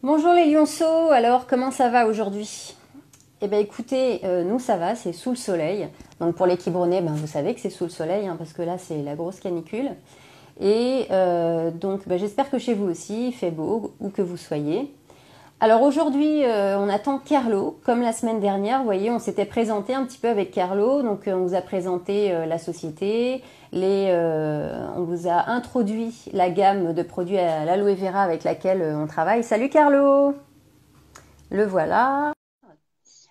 Bonjour les lionceaux, alors comment ça va aujourd'hui? Eh bien écoutez, nous ça va, c'est sous le soleil. Donc pour les Quibronnais, ben, vous savez que c'est sous le soleil, hein, parce que là c'est la grosse canicule. Et donc ben, j'espère que chez vous aussi il fait beau, où que vous soyez. Alors aujourd'hui, on attend Carlo, comme la semaine dernière. Vous voyez, on s'était présenté un petit peu avec Carlo. Donc, on vous a présenté la société, on vous a introduit la gamme de produits à l'aloe vera avec laquelle on travaille. Salut Carlo, le voilà.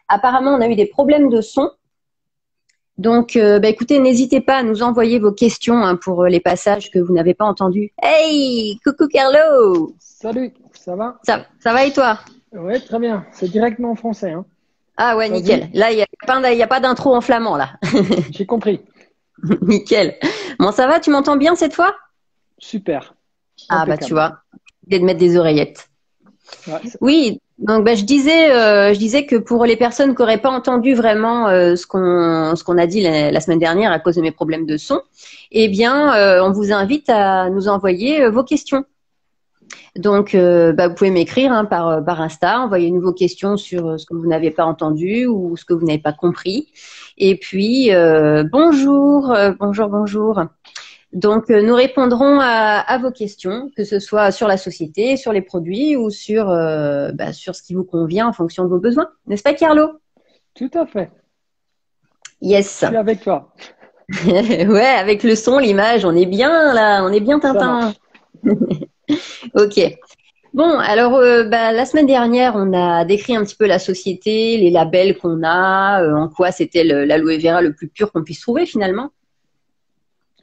Apparemment, on a eu des problèmes de son. Donc, bah, écoutez, n'hésitez pas à nous envoyer vos questions hein, pour les passages que vous n'avez pas entendus. Hey, coucou Carlo, Salut, ça va? ça va et toi? Ouais, très bien. C'est directement en français, hein. Ah ouais, nickel. Vas-y, Là, il y a pas d'intro en flamand là. j'ai compris. Nickel. Bon, ça va, tu m'entends bien cette fois? Super, Ah bah tu impeccable. vois, de mettre des oreillettes. Ouais, Oui, donc bah, je disais que pour les personnes qui n'auraient pas entendu vraiment ce qu'on a dit la semaine dernière à cause de mes problèmes de son, eh bien, on vous invite à nous envoyer vos questions. Donc, bah, vous pouvez m'écrire hein, par Insta, envoyez-nous vos questions sur ce que vous n'avez pas entendu ou ce que vous n'avez pas compris. Et puis, bonjour. Donc, nous répondrons à vos questions, que ce soit sur la société, sur les produits ou sur, bah, sur ce qui vous convient en fonction de vos besoins. N'est-ce pas, Carlo? tout à fait. Je Yes. suis avec toi. Ouais, avec le son, l'image, on est bien là, on est bien Ça Tintin. marche. Ok. Bon, alors bah, la semaine dernière, on a décrit un petit peu la société, les labels qu'on a, en quoi c'était l'aloe vera le plus pur qu'on puisse trouver finalement.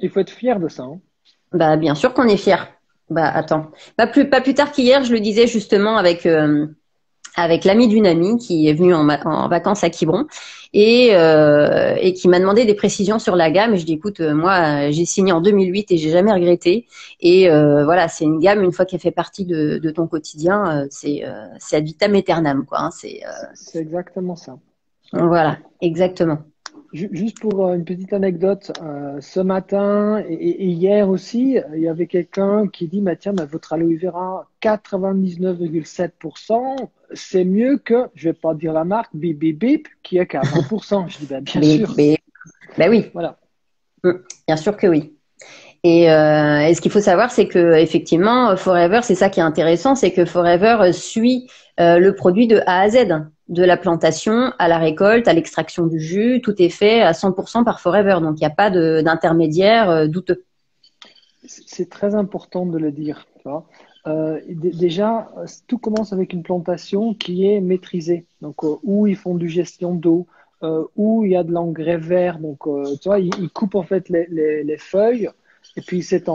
Il faut être fier de ça, hein. Bah, bien sûr qu'on est fiers. Bah, attends. Pas plus tard qu'hier, je le disais justement avec l'ami d'une amie qui est venue en vacances à Quiberon et qui m'a demandé des précisions sur la gamme. Et je dis, écoute, moi, j'ai signé en 2008 et j'ai jamais regretté. Et voilà, c'est une gamme, une fois qu'elle fait partie de ton quotidien, c'est ad vitam aeternam, quoi. Hein, C'est exactement ça. voilà, exactement. Juste pour une petite anecdote, ce matin et hier aussi, il y avait quelqu'un qui dit, bah, tiens, bah, votre aloe vera, 99,7%, c'est mieux que, je vais pas dire la marque, bip bip bip, qui est qu'à 20%. Je dis, bah, bien Mais, sûr. mais, bah oui, Voilà. Mm, bien sûr que oui. Et ce qu'il faut savoir, c'est que effectivement, Forever, c'est ça qui est intéressant, c'est que Forever suit le produit de A à Z, de la plantation à la récolte, à l'extraction du jus, tout est fait à 100% par Forever, donc il n'y a pas d'intermédiaire douteux. C'est très important de le dire, tu vois. Déjà, tout commence avec une plantation qui est maîtrisée. Donc, où ils font du gestion d'eau, où il y a de l'engrais vert. Donc, tu vois, ils coupent en fait les feuilles. Et puis, cette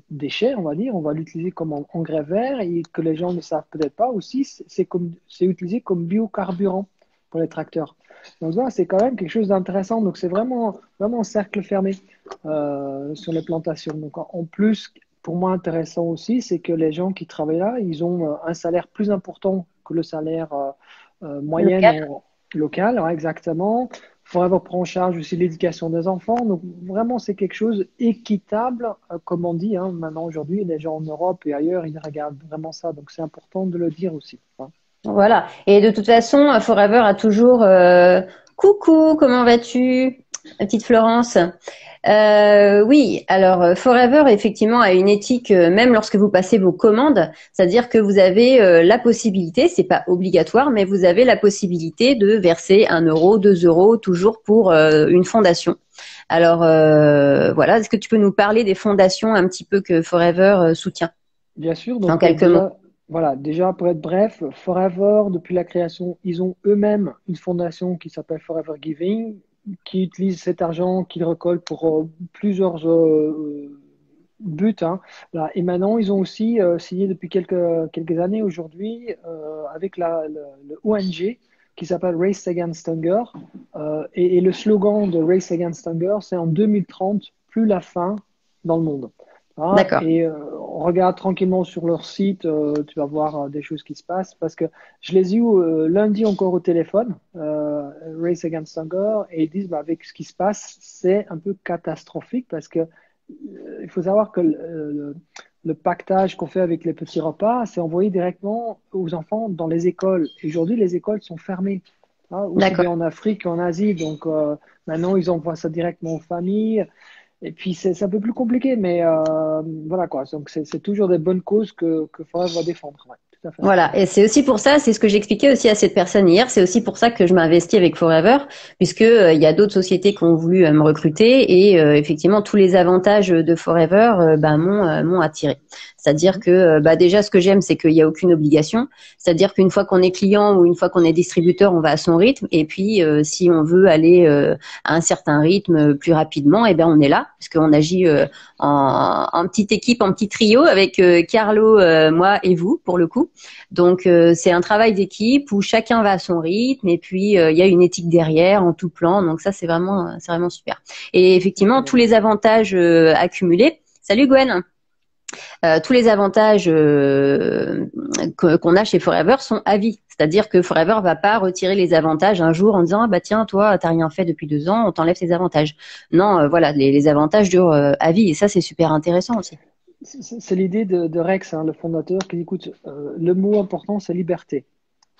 déchet, on va dire, on va l'utiliser comme engrais vert. Et que les gens ne savent peut-être pas aussi, c'est utilisé comme biocarburant pour les tracteurs. Donc, ça, c'est quand même quelque chose d'intéressant. Donc, c'est vraiment un cercle fermé sur les plantations. Donc, en plus, pour moi, intéressant aussi, c'est que les gens qui travaillent là, ils ont un salaire plus important que le salaire moyen Local. local, ouais, exactement. Il faut avoir prendre en charge aussi l'éducation des enfants. Donc, vraiment, c'est quelque chose équitable, comme on dit hein, maintenant aujourd'hui. Les gens en Europe et ailleurs, ils regardent vraiment ça. Donc, c'est important de le dire aussi, hein. Voilà. Et de toute façon, Forever a toujours coucou, comment vas-tu, ma petite Florence? Oui, alors Forever effectivement a une éthique même lorsque vous passez vos commandes, c'est-à-dire que vous avez la possibilité, c'est pas obligatoire, mais vous avez la possibilité de verser 1 euro, 2 euros toujours pour une fondation. Alors voilà, est-ce que tu peux nous parler des fondations un petit peu que Forever soutient Bien sûr, en donc quelques mots? déjà pour être bref, Forever, depuis la création, ils ont eux-mêmes une fondation qui s'appelle Forever Giving, qui utilise cet argent qu'ils récoltent pour plusieurs buts, hein. Là, et maintenant, ils ont aussi signé depuis quelques années aujourd'hui avec le ONG qui s'appelle Race Against Hunger. Et le slogan de Race Against Hunger, c'est en 2030, plus la faim dans le monde. Ah, D'accord. et on regarde tranquillement sur leur site, tu vas voir des choses qui se passent parce que je les ai eu lundi encore au téléphone, Race Against Hunger, et ils disent bah, avec ce qui se passe, c'est un peu catastrophique parce que il faut savoir que le pactage qu'on fait avec les petits repas, c'est envoyé directement aux enfants dans les écoles. Et aujourd'hui, les écoles sont fermées, hein, aussi D'accord. bien en Afrique qu'en Asie. Donc maintenant, ils envoient ça directement aux familles. Et puis c'est un peu plus compliqué, mais voilà quoi. Donc c'est toujours des bonnes causes que Forever va défendre. Ouais, tout à fait. Voilà, et c'est aussi pour ça, c'est ce que j'expliquais aussi à cette personne hier, c'est aussi pour ça que je m'investis avec Forever, puisque il y a d'autres sociétés qui ont voulu me recruter et effectivement tous les avantages de Forever m'ont attiré. C'est-à-dire que déjà ce que j'aime c'est qu'il n'y a aucune obligation, c'est-à-dire qu'une fois qu'on est client ou une fois qu'on est distributeur, on va à son rythme et puis si on veut aller à un certain rythme plus rapidement, on est là puisqu'on agit en petite équipe, en petit trio avec Carlo, moi et vous pour le coup. Donc c'est un travail d'équipe où chacun va à son rythme et puis il y a une éthique derrière en tout plan. Donc ça c'est vraiment super. Et effectivement tous les avantages accumulés. Salut Gwen. Tous les avantages qu'on a chez Forever sont à vie. C'est-à-dire que Forever va pas retirer les avantages un jour en disant ah bah tiens toi t'as rien fait depuis 2 ans on t'enlève tes avantages. Non voilà les avantages durent à vie et ça c'est super intéressant aussi. C'est l'idée de Rex, hein, le fondateur, qui dit, écoute, le mot important, c'est liberté.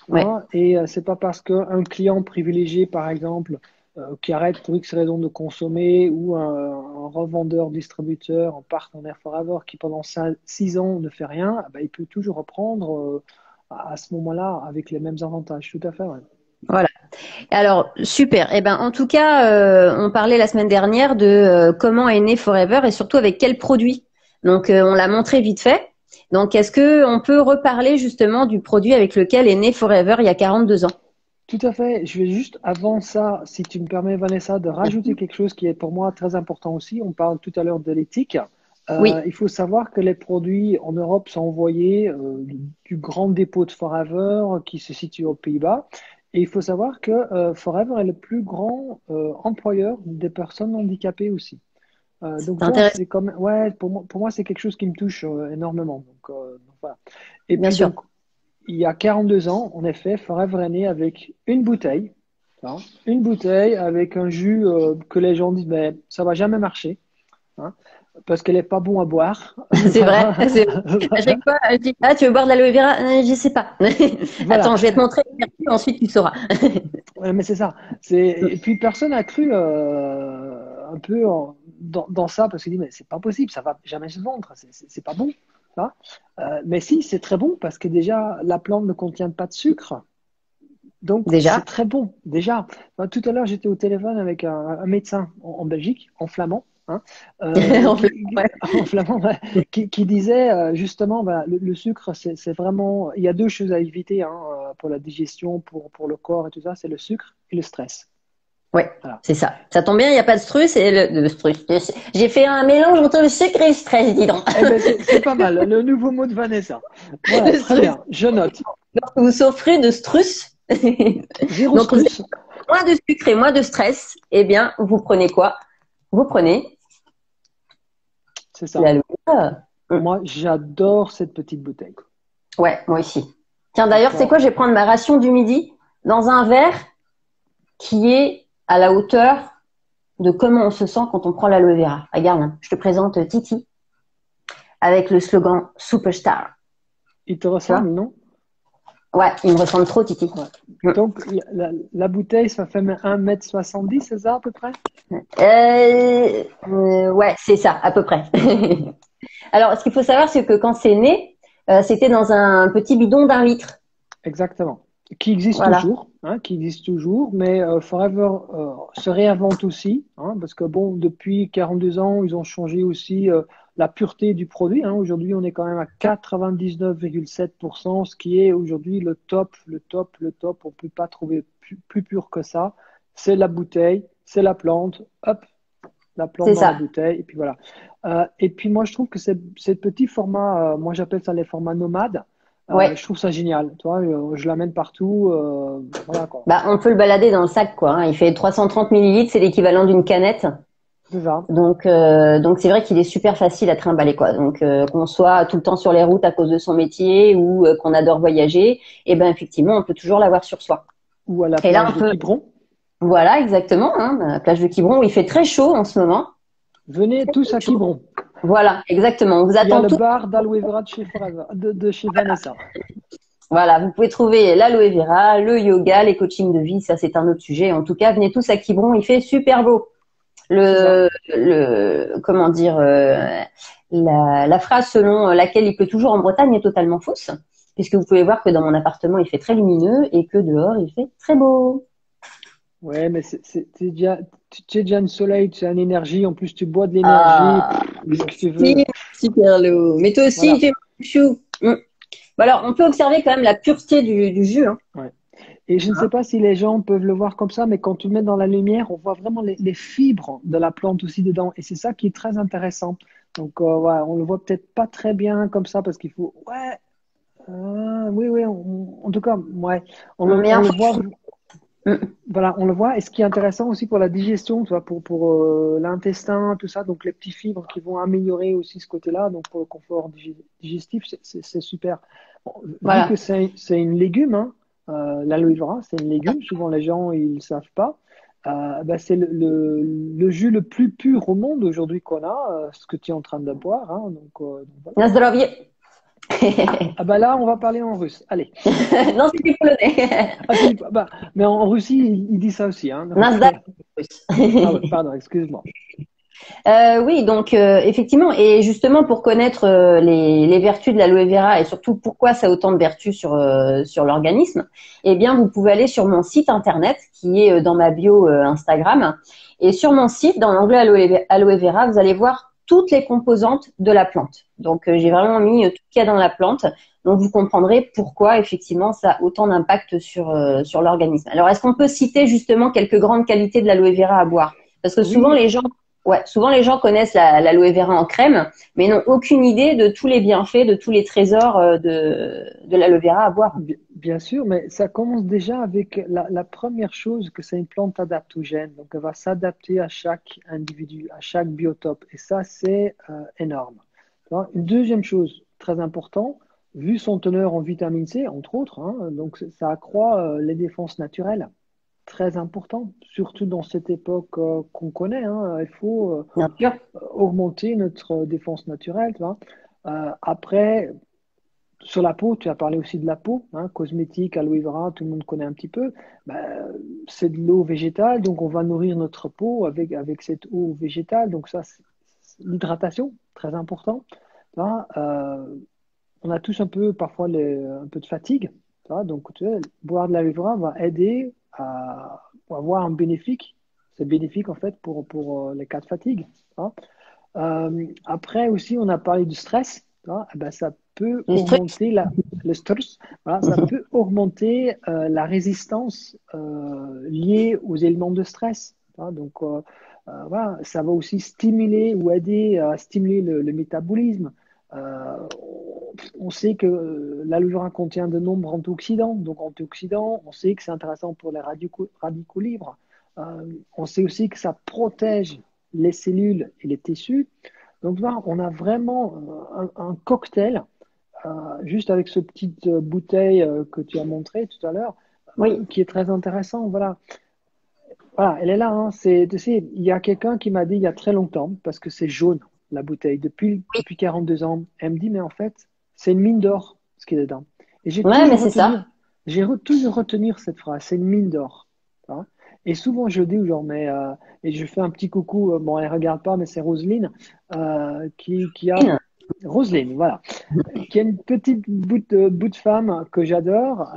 Ouais. Hein, et c'est pas parce qu'un client privilégié, par exemple, qui arrête pour X raison de consommer, ou un revendeur, distributeur, un partenaire Forever qui pendant 6 ans ne fait rien, bah, il peut toujours reprendre à ce moment-là avec les mêmes avantages. Tout à fait, ouais. Voilà. Alors super. En tout cas, on parlait la semaine dernière de comment est né Forever et surtout avec quel produit. Donc on l'a montré vite fait. Donc est-ce que on peut reparler justement du produit avec lequel est né Forever il y a 42 ans? Tout à fait. Je vais juste, avant ça, si tu me permets, Vanessa, de rajouter quelque chose qui est pour moi très important aussi. On parle tout à l'heure de l'éthique. Oui, Il faut savoir que les produits en Europe sont envoyés du grand dépôt de Forever qui se situe aux Pays-Bas. Et il faut savoir que Forever est le plus grand employeur des personnes handicapées aussi. Donc c'est bon, intéressant, c'est comme ouais, pour moi c'est quelque chose qui me touche énormément. Donc, voilà. Et bien puis sûr. donc il y a 42 ans, en effet, Forever est né avec une bouteille, hein, une bouteille avec un jus que les gens disent, mais ça va jamais marcher, hein, parce qu'elle est pas bon à boire. C'est vrai. C'est vrai. À chaque fois, je dis ah tu veux boire de l'aloe vera? Je sais pas. Voilà. Attends, je vais te montrer. Ensuite tu sauras. Ouais, mais c'est ça. Et puis personne n'a cru un peu dans ça parce qu'il dit mais c'est pas possible, ça va jamais se vendre, c'est pas bon. Hein. Mais si, c'est très bon parce que déjà la plante ne contient pas de sucre. Donc, c'est Déjà. très bon, déjà. Tout à l'heure, j'étais au téléphone avec un médecin en Belgique, en flamand, hein, En fait, ouais. en flamand, ouais, qui disait justement, bah, le sucre, c'est vraiment. Il y a deux choses à éviter hein, pour la digestion, pour le corps et tout ça, c'est le sucre et le stress. Ouais, Voilà. c'est ça. Ça tombe bien, il n'y a pas de stress et le stress. J'ai fait un mélange entre le sucre et le stress, dis donc. Eh ben, c'est pas mal, le nouveau mot de Vanessa. Voilà, Le très stress. bien, je note. Lorsque vous souffrez de stress, Zéro donc vous avez stress, moins de sucre et moins de stress, vous prenez quoi? Vous prenez c'est ça. l'aloe vera. Moi, j'adore cette petite bouteille. Ouais, moi aussi. Tiens, d'ailleurs, c'est D'accord. quoi? Je vais prendre ma ration du midi dans un verre qui est à la hauteur de comment on se sent quand on prend l'aloe vera. Regarde, hein, je te présente Titi avec le slogan Superstar. Il te Tu vois? ressemble, non? Ouais, il me ressemble trop, Titi. Ouais. Donc, la bouteille, ça fait 1,70 m, c'est ça à peu près? Ouais, c'est ça, à peu près. Alors, ce qu'il faut savoir, c'est que quand c'est né, c'était dans un petit bidon d'1 litre. Exactement. Qui existe Voilà. toujours, hein, qui existe toujours, mais Forever se réinvente aussi, hein, parce que bon, depuis 42 ans, ils ont changé aussi la pureté du produit. Hein. Aujourd'hui, on est quand même à 99,7%, ce qui est aujourd'hui le top, le top, le top. On ne peut pas trouver plus pur que ça. C'est la bouteille, c'est la plante, hop, la plante C'est dans la ça. bouteille, et puis voilà. Et puis moi, je trouve que ces petits formats, moi j'appelle ça les formats nomades, Ouais. je trouve ça génial. Tu vois, je l'amène partout, voilà quoi. Bah, on peut le balader dans le sac, quoi. Hein. Il fait 330 millilitres, c'est l'équivalent d'une canette. C'est ça. Donc c'est vrai qu'il est super facile à trimballer, quoi. Donc, qu'on soit tout le temps sur les routes à cause de son métier ou qu'on adore voyager, et ben effectivement, on peut toujours l'avoir sur soi. Ou à la Et là, plage on de peut, Quiberon. voilà, exactement, hein, la plage de Quiberon où il fait très chaud en ce moment. Venez tous à Chaud. Quiberon. Voilà, exactement. On vous Il y a attend le tous. bar d'aloe vera de chez, de chez Vanessa. Voilà, vous pouvez trouver l'aloe vera, le yoga, les coachings de vie, ça c'est un autre sujet. En tout cas, venez tous à Quiberon, il fait super beau. C'est ça. Comment dire, la phrase selon laquelle il pleut toujours en Bretagne est totalement fausse, puisque vous pouvez voir que dans mon appartement il fait très lumineux et que dehors il fait très beau. Ouais, mais tu es déjà une soleil, tu as une énergie. En plus, tu bois de l'énergie. Ah, Qu'est-ce que tu merci, veux? super Léo. Mais toi aussi, Voilà. tu es mon chou. Bon, alors, on peut observer quand même la pureté du jus, hein. Ouais. Et je ne sais pas si les gens peuvent le voir comme ça, mais quand tu le mets dans la lumière, on voit vraiment les fibres de la plante aussi dedans. Et c'est ça qui est très intéressant. Donc, ouais, on le voit peut-être pas très bien comme ça parce qu'il faut. Ouais, oui, oui. En tout cas, ouais, Mais on un le faux voit. chou. Mm. Voilà, on le voit. Et ce qui est intéressant aussi pour la digestion, tu vois, pour l'intestin, tout ça, donc les petits fibres qui vont améliorer aussi ce côté-là, donc pour le confort digestif, c'est super. Bon, vu que Voilà. c'est une légume, hein, l'aloe vera, c'est une légume. Souvent les gens ils savent pas. Bah, c'est le jus le plus pur au monde aujourd'hui qu'on a, ce que tu es en train de boire. Hein, donc voilà. Na zdrowie. Ah bah là, on va parler en russe. Allez. Non, c'était polonais. Ah, bah, mais en Russie, il dit ça aussi. Hein, Na donc, ah ouais, pardon, excuse-moi. Oui, donc effectivement, et justement pour connaître les vertus de l'aloe vera et surtout pourquoi ça a autant de vertus sur l'organisme, eh bien vous pouvez aller sur mon site internet qui est dans ma bio Instagram. Et sur mon site, dans l'onglet aloe vera, vous allez voir toutes les composantes de la plante. Donc j'ai vraiment mis tout ce qu'il y a dans la plante. Donc vous comprendrez pourquoi effectivement ça a autant d'impact sur l'organisme. Alors est-ce qu'on peut citer justement quelques grandes qualités de l'aloe vera à boire? Parce que souvent Oui, les gens Ouais, souvent les gens connaissent l'aloe vera en crème, mais n'ont aucune idée de tous les bienfaits, de tous les trésors de l'aloe vera à boire. bien sûr, mais ça commence déjà avec la première chose que c'est une plante adaptogène. Donc, elle va s'adapter à chaque individu, à chaque biotope. Et ça, c'est énorme. Tu vois, une deuxième chose très importante, vu son teneur en vitamine C, entre autres, hein, donc ça accroît les défenses naturelles. Très important, surtout dans cette époque qu'on connaît. Hein, il faut Bien sûr. augmenter notre défense naturelle. Tu vois. Après, sur la peau, tu as parlé aussi de la peau, hein, cosmétique, aloe vera, tout le monde connaît un petit peu. Ben, c'est de l'eau végétale, donc on va nourrir notre peau avec cette eau végétale. Donc ça, c'est l'hydratation, très important. Là, on a tous un peu, parfois, un peu de fatigue. Donc, tu sais, boire de l'aloe vera va aider à avoir un bénéfique. C'est bénéfique, en fait, pour les cas de fatigue. Hein. Après aussi, on a parlé du stress. Eh ben, ça peut Les trucs. augmenter le stress. Voilà, ça peut augmenter la résistance liée aux éléments de stress. Donc, voilà, ça va aussi stimuler ou aider à stimuler le métabolisme. Euh, on sait que l'aloe vera contient de nombreux antioxydants. Donc, antioxydants, on sait que c'est intéressant pour les radicaux libres. On sait aussi que ça protège les cellules et les tissus. Donc là, on a vraiment un cocktail, juste avec ce petite bouteille que tu as montré tout à l'heure, Oui. qui est très intéressant. Voilà, voilà, elle est là. Hein. Tu sais, il y a quelqu'un qui m'a dit il y a très longtemps, parce que c'est jaune, la bouteille, depuis 42 ans. Elle me dit, mais en fait, c'est une mine d'or, ce qui est dedans. Et Ouais, mais c'est ça. toujours retenir cette phrase, c'est une mine d'or. Hein. Et souvent, je dis aux gens, et je fais un petit coucou, bon, elle ne regarde pas, mais c'est Roselyne, qui a, Roselyne, voilà, qui a une petite bout de femme que j'adore,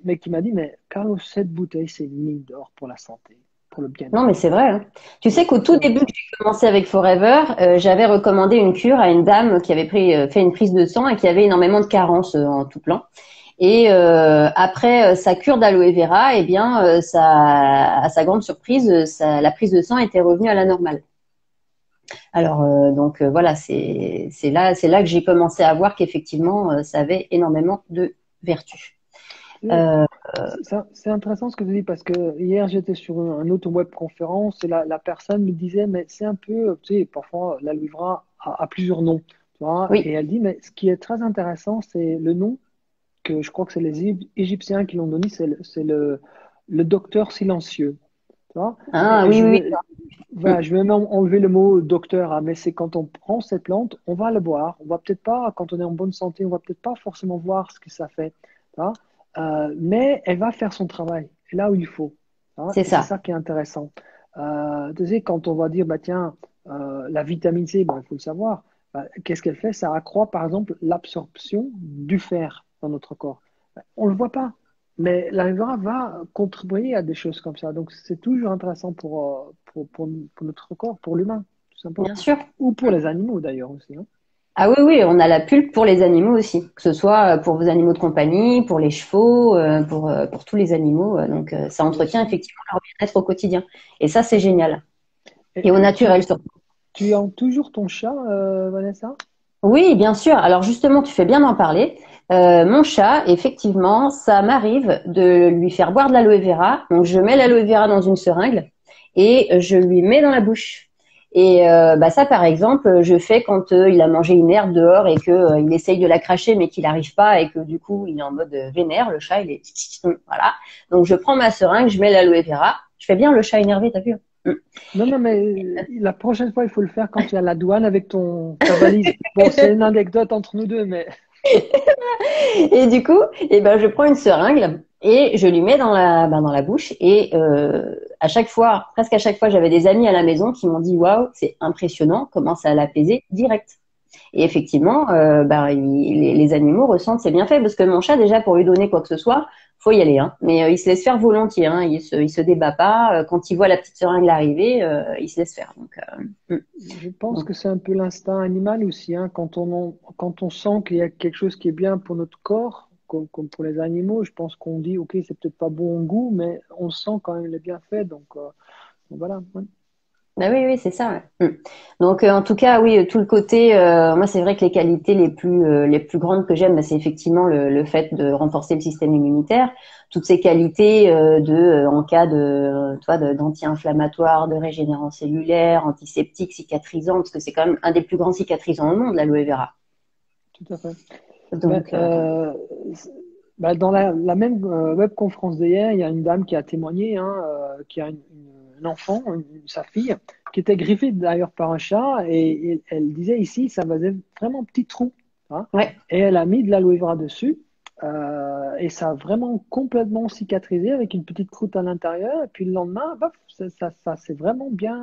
mais qui m'a dit, mais Carlos, cette bouteille, c'est une mine d'or pour la santé, pour le Non, mais bien-être. c'est vrai, hein. Tu sais Donc, qu'au tout c'est vraiment début que ça. j'ai commencé avec Forever, j'avais recommandé une cure à une dame qui avait fait une prise de sang et qui avait énormément de carences en tout plein. Et après sa cure d'aloe vera, eh bien, à sa grande surprise, la prise de sang était revenue à la normale. Alors donc voilà, c'est là que j'ai commencé à voir qu'effectivement ça avait énormément de vertus. Tu sais, Euh, c'est intéressant ce que tu dis parce que hier j'étais sur un autre web conférence et la personne me disait mais c'est un peu, tu sais, parfois la Livra a plusieurs noms, tu vois, et oui, elle dit mais ce qui est très intéressant c'est le nom que je crois que c'est les Égyptiens qui l'ont donné, c'est le docteur silencieux. Tu vois? Ah Et oui, je oui, vais, oui. voilà, je vais même enlever le mot docteur, hein, mais c'est quand on prend cette plante, on va le boire. On va peut-être pas, quand on est en bonne santé, on va peut-être pas forcément voir ce que ça fait. Tu vois. Mais elle va faire son travail, c'est là où il faut. Tu vois. C'est Et c'est ça. ça qui est intéressant. Tu sais, quand on va dire, bah, tiens, la vitamine C, bah, il faut le savoir. Bah, qu'est-ce qu'elle fait? Ça accroît, par exemple, l'absorption du fer dans notre corps. On le voit pas. Mais l'aloe vera va contribuer à des choses comme ça. Donc, c'est toujours intéressant pour notre corps, pour l'humain, tout simplement. Bien sûr. Ou pour les animaux, d'ailleurs, aussi. Hein. Ah oui, oui, on a la pulpe pour les animaux aussi, que ce soit pour vos animaux de compagnie, pour les chevaux, pour tous les animaux. Donc, ça Bien entretient sûr. effectivement leur bien-être au quotidien. Et ça, c'est génial. Et Et au naturel surtout. tu as toujours ton chat, Vanessa? Oui, bien sûr. Alors justement, tu fais bien d'en parler. Mon chat, effectivement, ça m'arrive de lui faire boire de l'aloe vera. Donc je mets l'aloe vera dans une seringue et je lui mets dans la bouche. Et bah ça, par exemple, je fais quand il a mangé une herbe dehors et que il essaye de la cracher mais qu'il n'arrive pas et que du coup il est en mode vénère. Le chat, il est voilà. Donc je prends ma seringue, je mets l'aloe vera. Je fais bien le chat énervé, t'as vu? Non, non, mais la prochaine fois, il faut le faire quand tu es à la douane avec ta valise. Bon, c'est une anecdote entre nous deux, mais Et du coup, eh ben, je prends une seringue et je lui mets dans la bouche. Et à chaque fois, presque à chaque fois, j'avais des amis à la maison qui m'ont dit waouh, c'est impressionnant, comment ça l'apaisait direct. Et effectivement, les animaux ressentent ces bienfaits parce que mon chat, déjà, pour lui donner quoi que ce soit, faut y aller. Hein. Mais il se laisse faire volontiers. Hein. Il se débat pas. Quand il voit la petite seringue arriver, il se laisse faire. je pense Donc, que c'est un peu l'instinct animal aussi. Hein. Quand on sent qu'il y a quelque chose qui est bien pour notre corps, comme pour les animaux, je pense qu'on dit, OK, c'est peut-être pas bon au goût, mais on sent quand même les bienfaits. Donc voilà. Ouais. bah oui, oui, c'est ça. Ouais. Donc, en tout cas, oui, tout le côté, moi, c'est vrai que les qualités les plus grandes que j'aime, bah, c'est effectivement le fait de renforcer le système immunitaire. Toutes ces qualités en cas d'anti-inflammatoire, de régénérant cellulaire, antiseptique, cicatrisant, parce que c'est quand même un des plus grands cicatrisants au monde, l'aloe vera. Tout à fait. Ben, Donc, ben, dans la même web conférence d'hier, il y a une dame qui a témoigné, hein, qui a un enfant, sa fille, qui était griffée d'ailleurs par un chat, et elle disait ici, ça faisait vraiment petit trou. Hein, ouais, et elle a mis de l'aloe vera dessus, et ça a vraiment complètement cicatrisé avec une petite croûte à l'intérieur, et puis le lendemain, baf, ça s'est vraiment bien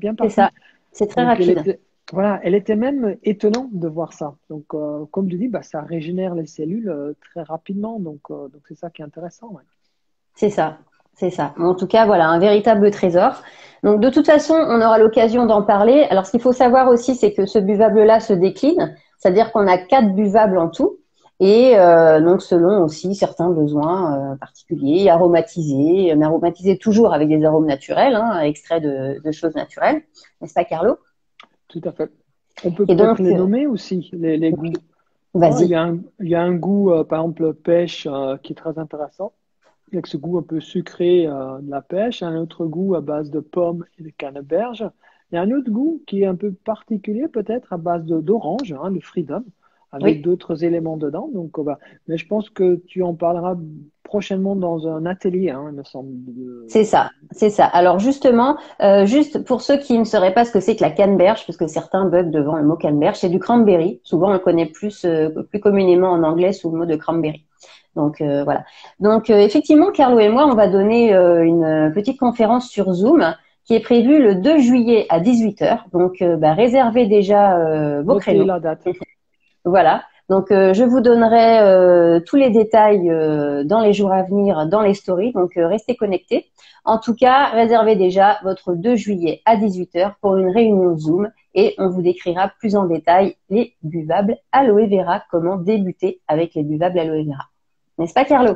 c'est parti. ça. C'est très Donc, rapide. voilà, elle était même étonnante de voir ça. Donc, comme tu dis, bah, ça régénère les cellules très rapidement. Donc c'est ça qui est intéressant. Ouais. C'est ça, c'est ça. En tout cas, voilà, un véritable trésor. Donc, de toute façon, on aura l'occasion d'en parler. Alors, ce qu'il faut savoir aussi, c'est que ce buvable-là se décline, c'est-à-dire qu'on a 4 buvables en tout, et donc selon aussi certains besoins particuliers, aromatisés, mais aromatisés toujours avec des arômes naturels, hein, extraits de choses naturelles, n'est-ce pas, Carlo? Tout à fait. On peut Et peut-être donc, les nommer aussi, les goûts. Ah, vas-y. il y a un goût, par exemple, pêche, qui est très intéressant, avec ce goût un peu sucré de la pêche. Un autre goût à base de pommes et de canneberge. Il y a un autre goût qui est un peu particulier, peut-être à base d'orange, hein, le freedom, avec Oui. d'autres éléments dedans. Mais je pense que tu en parleras prochainement dans un atelier, hein, il me semble. C'est ça, c'est ça. Alors justement, juste pour ceux qui ne sauraient pas ce que c'est que la canneberge, parce que certains bug devant le mot canneberge, c'est du cranberry. Souvent, on le connaît plus communément en anglais sous le mot de cranberry. Donc voilà. Donc effectivement, Carlo et moi, on va donner une petite conférence sur Zoom qui est prévue le 2 juillet à 18 heures. Donc réservez déjà vos Notez créneaux. la date. Voilà. Donc, je vous donnerai tous les détails dans les jours à venir, dans les stories. Donc, restez connectés. En tout cas, réservez déjà votre 2 juillet à 18 heures pour une réunion Zoom et on vous décrira plus en détail les buvables aloe vera, comment débuter avec les buvables aloe vera. N'est-ce pas, Carlo?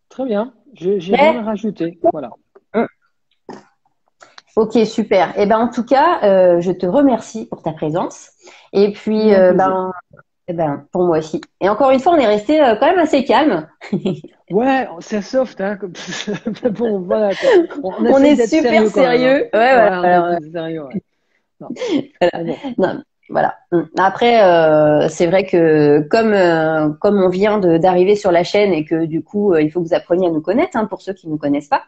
Très bien. J'ai rien Prêt? à rajouter. Voilà. Ok, super. Et ben, en tout cas, je te remercie pour ta présence. Et puis, Toujours un plaisir. pour moi aussi. Et encore une fois, on est resté quand même assez calme. Ouais, c'est soft, hein. Mais bon, voilà, quoi. On On essaye est d'être super sérieux quand même, hein. sérieux. Ouais, Ouais, voilà. on Alors, est sérieux, ouais. Non. voilà. Mais bon, Non. Voilà. Après, c'est vrai que comme on vient d'arriver sur la chaîne et que du coup, il faut que vous appreniez à nous connaître, hein, pour ceux qui ne nous connaissent pas.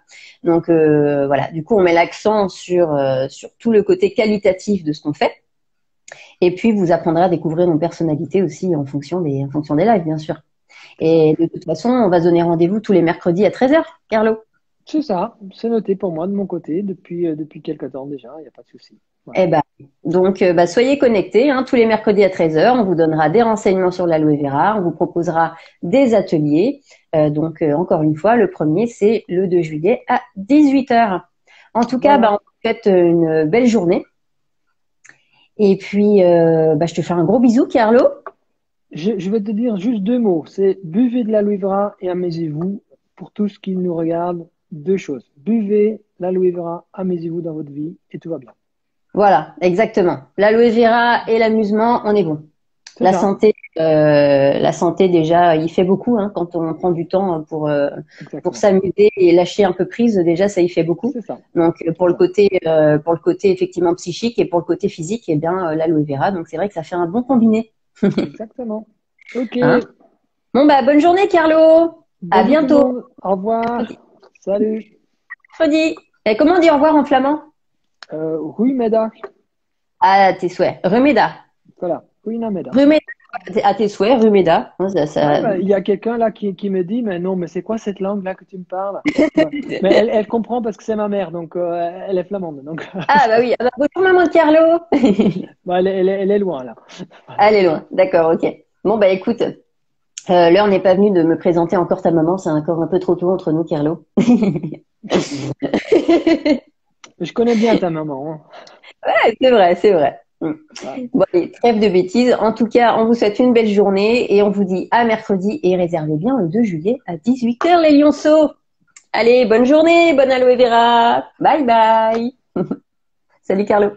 Donc voilà, du coup, on met l'accent sur tout le côté qualitatif de ce qu'on fait. Et puis, vous apprendrez à découvrir nos personnalités aussi en fonction des lives, bien sûr. Et de toute façon, on va se donner rendez-vous tous les mercredis à 13h, Carlo. C'est ça, c'est noté pour moi de mon côté depuis quelque temps déjà, il n'y a pas de souci. Voilà. Eh ben, donc, soyez connectés, hein, tous les mercredis à 13h. On vous donnera des renseignements sur l'aloe vera. On vous proposera des ateliers. Donc, encore une fois, le premier, c'est le 2 juillet à 18h. En tout cas, Voilà. on vous souhaite une belle journée. Et puis, je te fais un gros bisou, Carlo. Je vais te dire juste deux mots. C'est buvez de l'aloe vera et amusez-vous. Pour tous qui nous regardent, deux choses. Buvez l'aloe vera, amusez-vous dans votre vie et tout va bien. Voilà, exactement. L'aloe vera et l'amusement, on est bon. C'est ça, La santé déjà, il fait beaucoup, hein, quand on prend du temps pour exactement. s'amuser et lâcher un peu prise. Déjà, ça y fait beaucoup. C'est ça, Donc c'est ça. pour le côté effectivement psychique et pour le côté physique, eh bien l'aloe vera. Donc c'est vrai que ça fait un bon combiné. Exactement. Ok. Hein? Bon bonne journée, Carlo. À Bonjour tout le bientôt. monde. Au revoir. Salut. Mercredi. Et comment on dit au revoir en flamand? Rui Meda. À tes souhaits. Remeda. Voilà. Rui Meda. Remeda. À tes souhaits, Remeda. Ouais, bah, il y a quelqu'un là qui me dit, mais non, mais c'est quoi cette langue là que tu me parles? Ouais. Mais elle comprend parce que c'est ma mère, donc elle est flamande. Donc Ah bah oui. Ah, bah, bonjour maman de Carlo. bah, elle est loin là. Voilà. Elle est loin. D'accord, ok. Bon écoute. L'heure n'est pas venue de me présenter encore ta maman, c'est encore un peu trop tôt entre nous, Carlo. Je connais bien ta maman, hein. Ouais, c'est vrai, c'est vrai. Ouais. Bon, allez, trêve de bêtises. En tout cas, on vous souhaite une belle journée et on vous dit à mercredi et réservez bien le 2 juillet à 18h, les lionceaux. Allez, bonne journée, bonne aloe vera. Bye bye. Salut, Carlo.